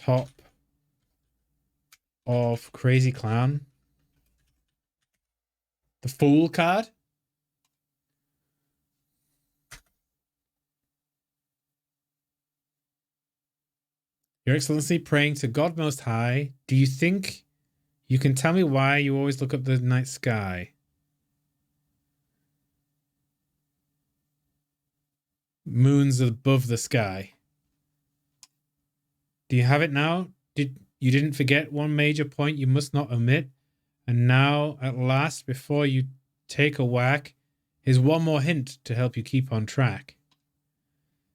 top of Crazy Clown. The Fool card. Your Excellency, praying to God Most High, do you think you can tell me why you always look up the night sky? Moon's above the sky. Do you have it now? You didn't forget one major point you must not omit? And now, at last, before you take a whack, here's one more hint to help you keep on track.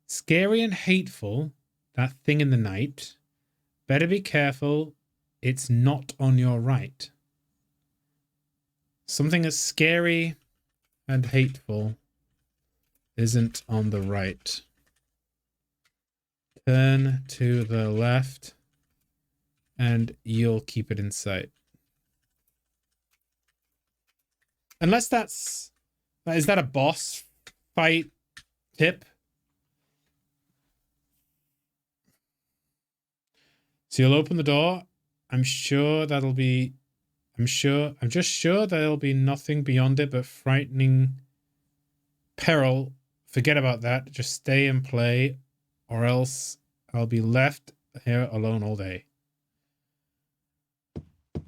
Scary and hateful, that thing in the night. Better be careful, it's not on your right. Something that's scary and hateful isn't on the right. Turn to the left and you'll keep it in sight. Unless is that a boss fight tip? So you'll open the door. I'm just sure there'll be nothing beyond it but frightening peril. Forget about that. Just stay and play, or else I'll be left here alone all day.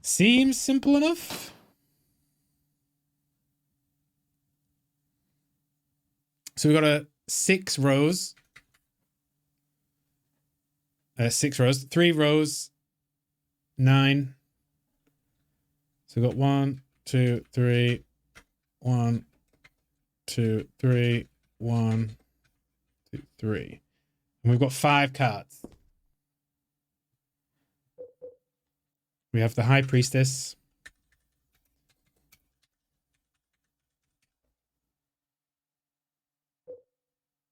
Seems simple enough. So we've got 6 rows. 6 rows. 3 rows. 9. So we've got 1, 2, 3. 1, 2, 3. 1, 2, 3. And we've got 5 cards. We have the High Priestess.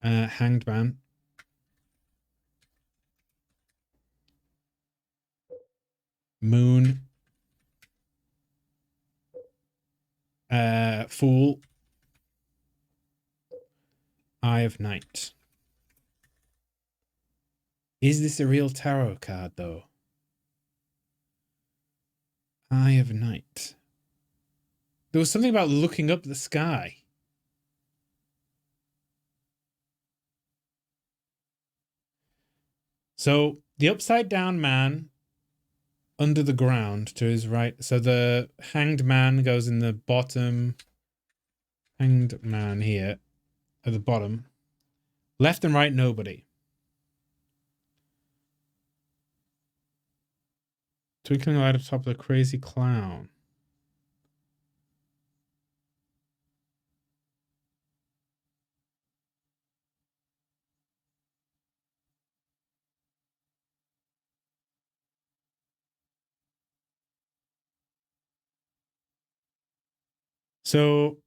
Hanged Man. Moon. Fool. Eye of Night. Is this a real tarot card, though? Eye of Night. There was something about looking up the sky. So the upside down man under the ground to his right. So the hanged man goes in the bottom. Hanged man here at the bottom. Left and right, nobody. Twinkling light atop the Crazy Clown. So,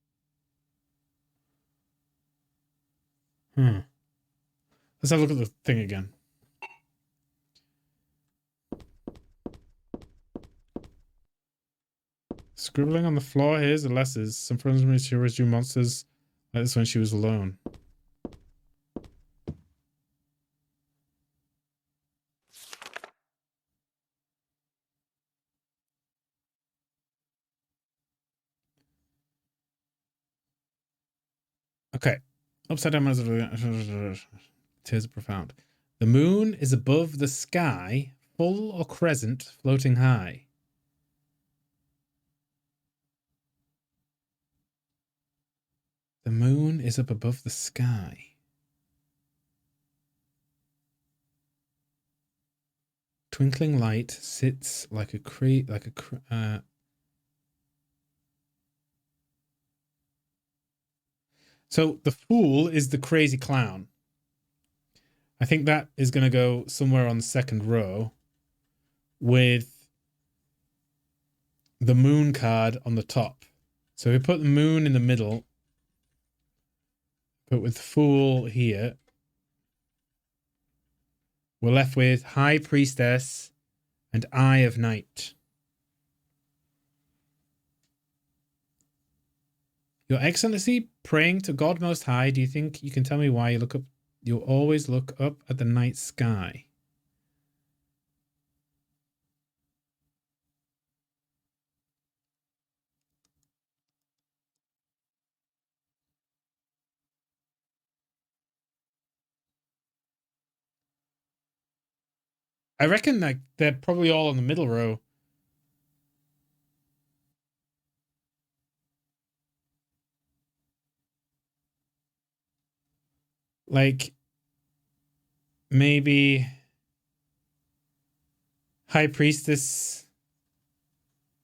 let's have a look at the thing again. Scribbling on the floor. Here's the letters. Some friends of she always drew monsters like this when she was alone. Okay. Upside down. Tears are profound. The moon is above the sky, full or crescent, floating high. The moon is up above the sky. Twinkling light sits like a So the Fool is the Crazy Clown. I think that is going to go somewhere on the second row with the Moon card on the top. So we put the Moon in the middle, but with Fool here, we're left with High Priestess and Eye of Night. Your Excellency, praying to God Most High, do you think you can tell me why you always look up at the night sky? I reckon like they're probably all on the middle row. Like maybe High Priestess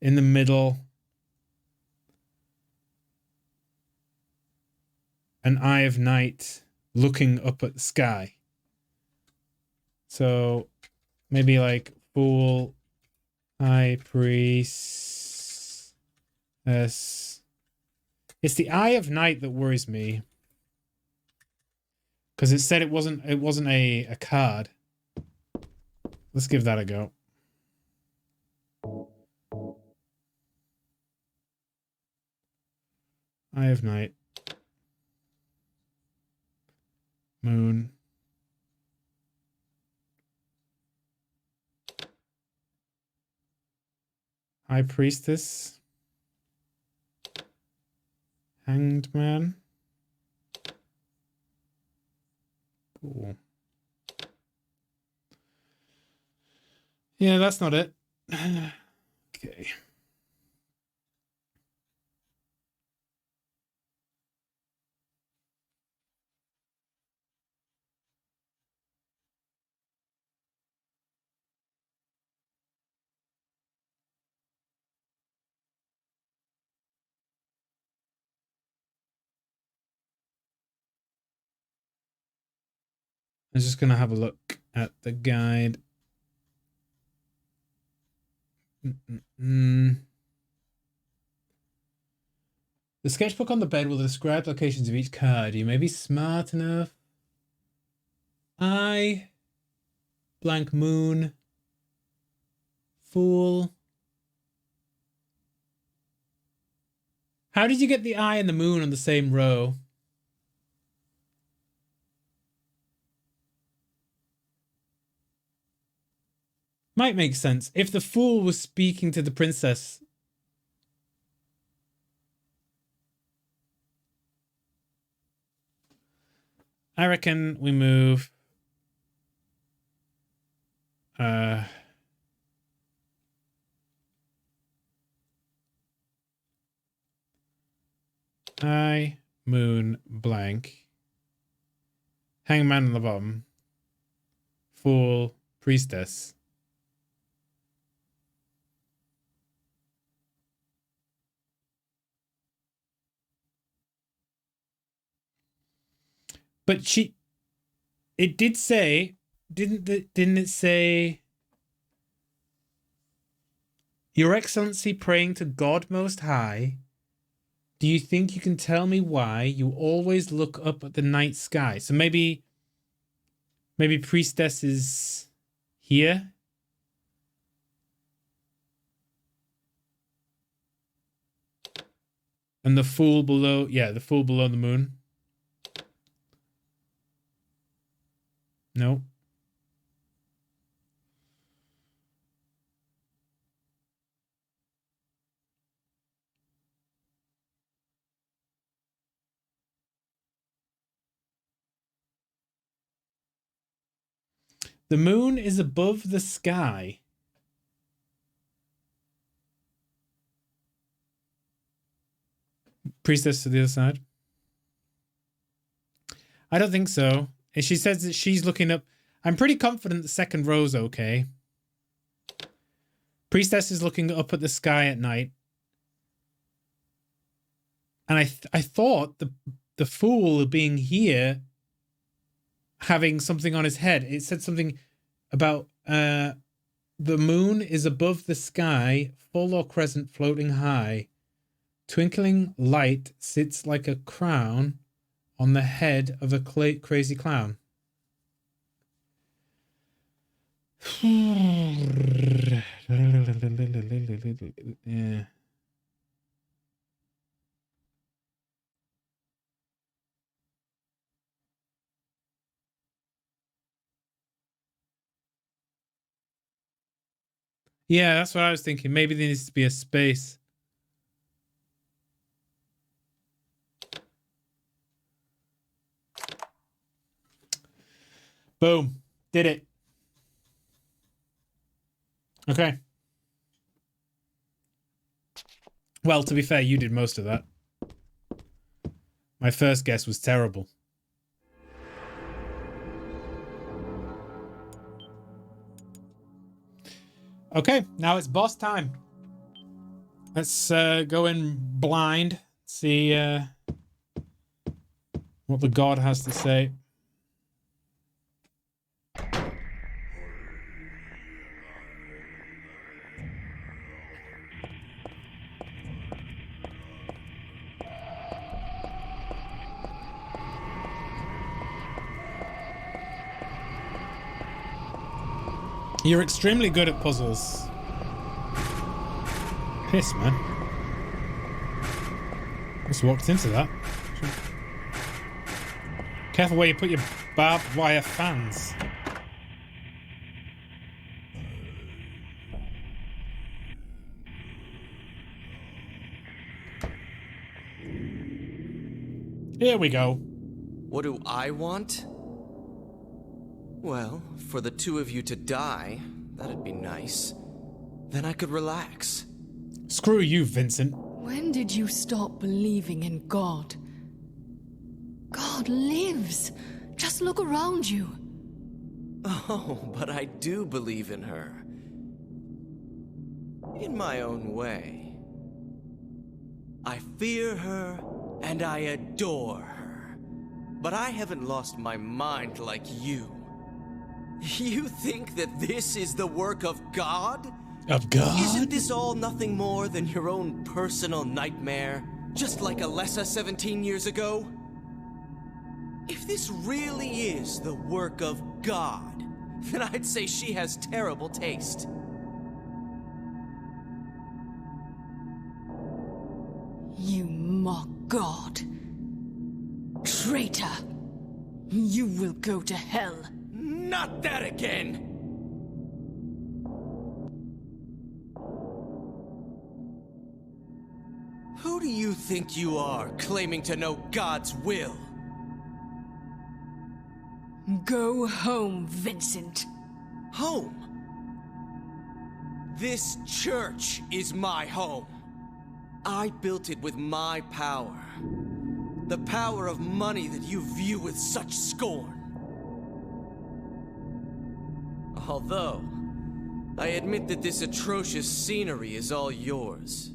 in the middle. An Eye of Night looking up at the sky. So maybe like Fool, High Priestess. It's the Eye of Night that worries me. Because it said it wasn't a card. Let's give that a go. Eye of Night. Moon. High Priestess. Hanged Man. Cool. Yeah, that's not it. Okay. I'm just going to have a look at the guide. The sketchbook on the bed will describe locations of each card. You may be smart enough. Eye. Blank Moon. Fool. How did you get the eye and the moon on the same row? Might make sense. If the fool was speaking to the princess. I reckon we move Eye, Moon, blank. Hangman on the bottom. Fool, Priestess. But it did say, didn't it say, Your Excellency praying to God Most High, do you think you can tell me why you always look up at the night sky? So maybe Priestess is here. And the Fool below, yeah, the Fool below the moon. No. The moon is above the sky. Priestess to the other side. I don't think so. She says that she's looking up. I'm pretty confident the second row's okay. Priestess is looking up at the sky at night. And I thought the fool being here having something on his head. It said something about the moon is above the sky, full or crescent floating high. Twinkling light sits like a crown on the head of a crazy clown. Yeah. Yeah, that's what I was thinking. Maybe there needs to be a space. Boom. Did it. Okay. Well, to be fair, you did most of that. My first guess was terrible. Okay, now it's boss time. Let's go in blind, see what the god has to say. You're extremely good at puzzles. Piss, man. Just walked into that. Careful where you put your barbed wire fans. Here we go. What do I want? Well, for the two of you to die, that'd be nice. Then I could relax. Screw you, Vincent. When did you stop believing in God? God lives. Just look around you. Oh, but I do believe in her. In my own way. I fear her and I adore her. But I haven't lost my mind like you. You think that this is the work of God? Of God? Isn't this all nothing more than your own personal nightmare? Just like Alessa 17 years ago? If this really is the work of God, then I'd say she has terrible taste. You mock God. Traitor. You will go to hell. Not that again! Who do you think you are, claiming to know God's will? Go home, Vincent. Home? This church is my home. I built it with my power. The power of money that you view with such scorn. Although, I admit that this atrocious scenery is all yours.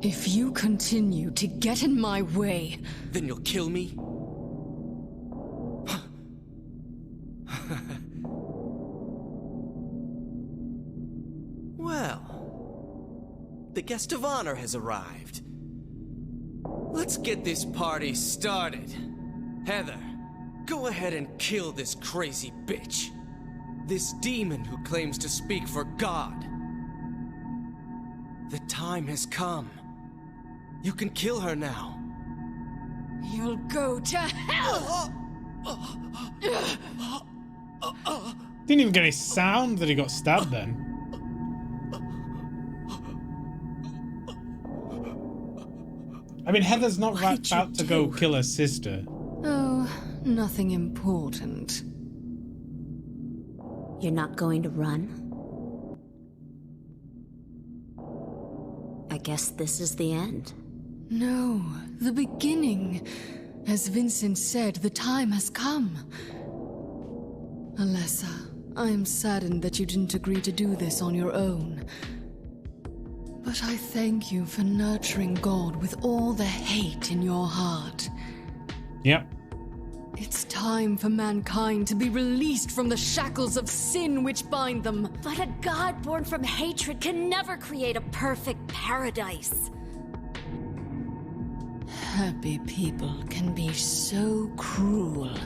If you continue to get in my way... Then you'll kill me? Well, the guest of honor has arrived. Let's get this party started. Heather, go ahead and kill this crazy bitch. This demon who claims to speak for God. The time has come. You can kill her now. You'll go to hell! Didn't even get any sound that he got stabbed then. I mean, Heather's not about to go kill her sister. Oh, nothing important. You're not going to run? I guess this is the end. No, the beginning. As Vincent said, the time has come. Alessa, I am saddened that you didn't agree to do this on your own. But I thank you for nurturing God with all the hate in your heart. Yep. It's time for mankind to be released from the shackles of sin which bind them. But a god born from hatred can never create a perfect paradise. Happy people can be so cruel.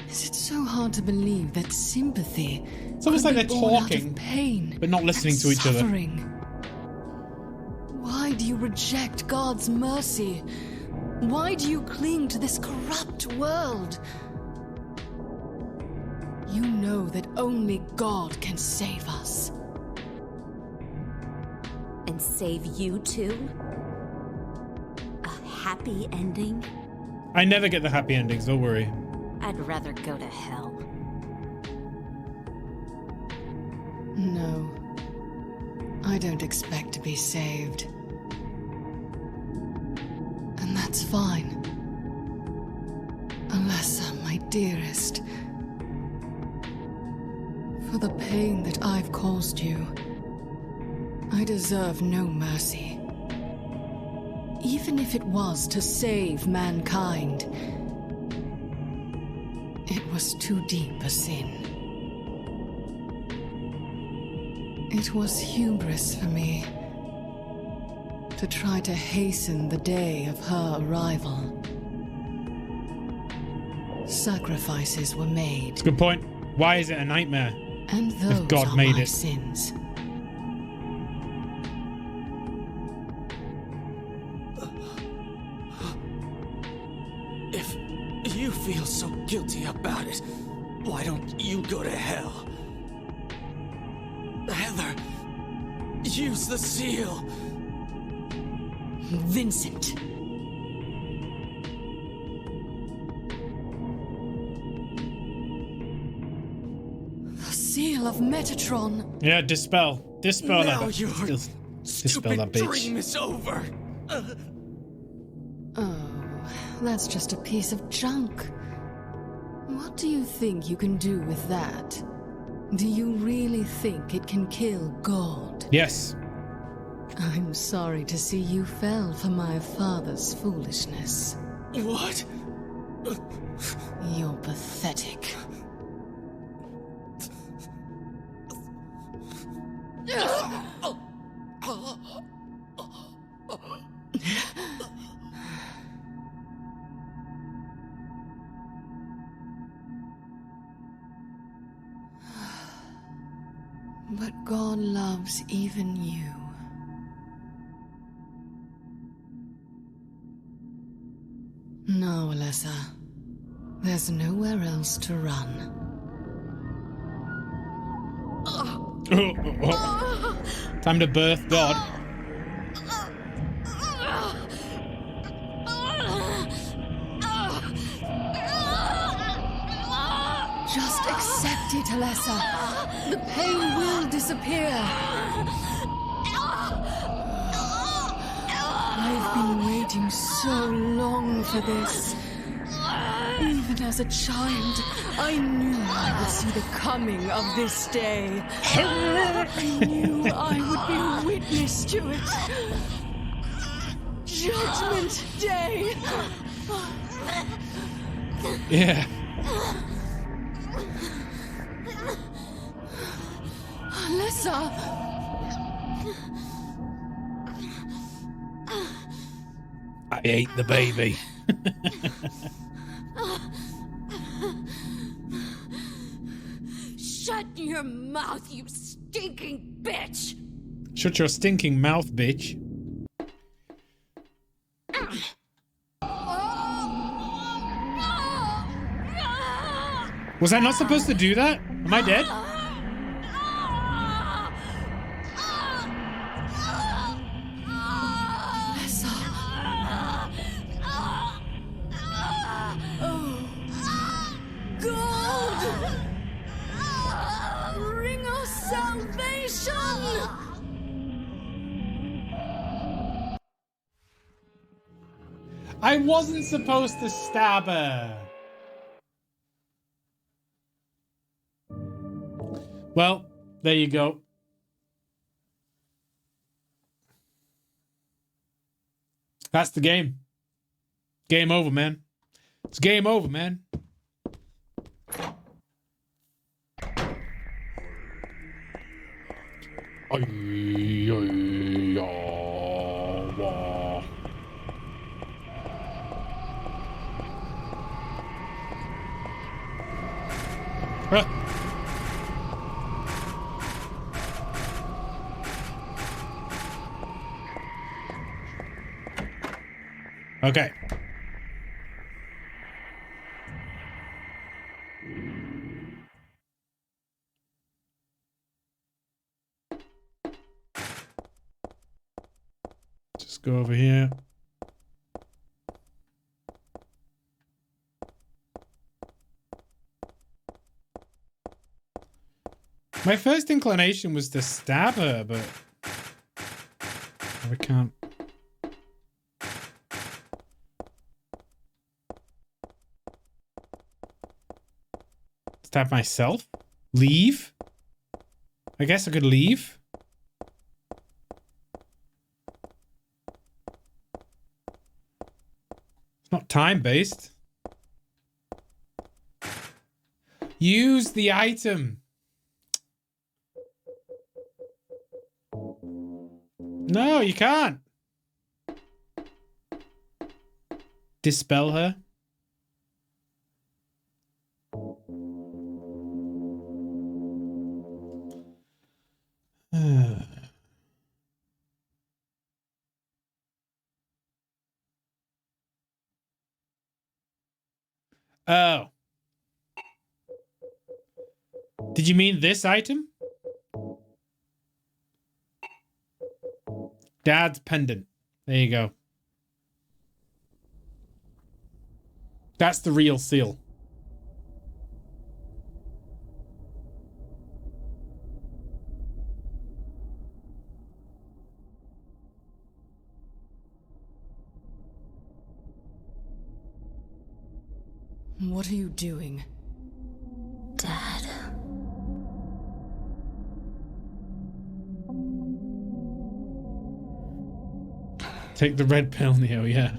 Is it so hard to believe that sympathy It's almost like they're talking, pain but not listening to each other. Why do you reject God's mercy? Why do you cling to this corrupt world? You know that only God can save us. And save you too? A happy ending? I never get the happy endings, don't worry. I'd rather go to hell. I don't expect to be saved. And that's fine. Alessa, my dearest. For the pain that I've caused you, I deserve no mercy. Even if it was to save mankind, it was too deep a sin. It was hubris for me to try to hasten the day of her arrival. Sacrifices were made. That's a good point. Why is it a nightmare? And those God are made my it. sins. If you feel so guilty about it, why don't you go to hell? Heather, use the seal. Vincent. The seal of Metatron. Yeah, dispel. Dispel Now that. your Dispel stupid that bitch. dream is over. Oh, that's just a piece of junk. What do you think you can do with that? Do you really think it can kill God? Yes. I'm sorry to see you fell for my father's foolishness. What? You're pathetic. But God loves even you. No, Alessa. There's nowhere else to run. Time to birth God. Just accept it, Alessa. The pain will disappear. I've been waiting so long for this. Even as a child, I knew I would see the coming of this day. I knew I would be witness to it. Judgment Day. Yeah. Alessa. I ate the baby. Shut your mouth, you stinking bitch! Shut your stinking mouth, bitch. Was I not supposed to do that? Am I dead? Bring us salvation! I wasn't supposed to stab her. Well, there you go. That's the game. Game over, man. It's game over, man. Okay. Just go over here. My first inclination was to stab her, but We can't. Stab myself? Leave? I guess I could leave. It's not time-based. Use the item. No, you can't. Dispel her. Oh. Did you mean this item? Dad's pendant. There you go. That's the real seal. What are you doing? Dad. Take the red pill, Neo, yeah.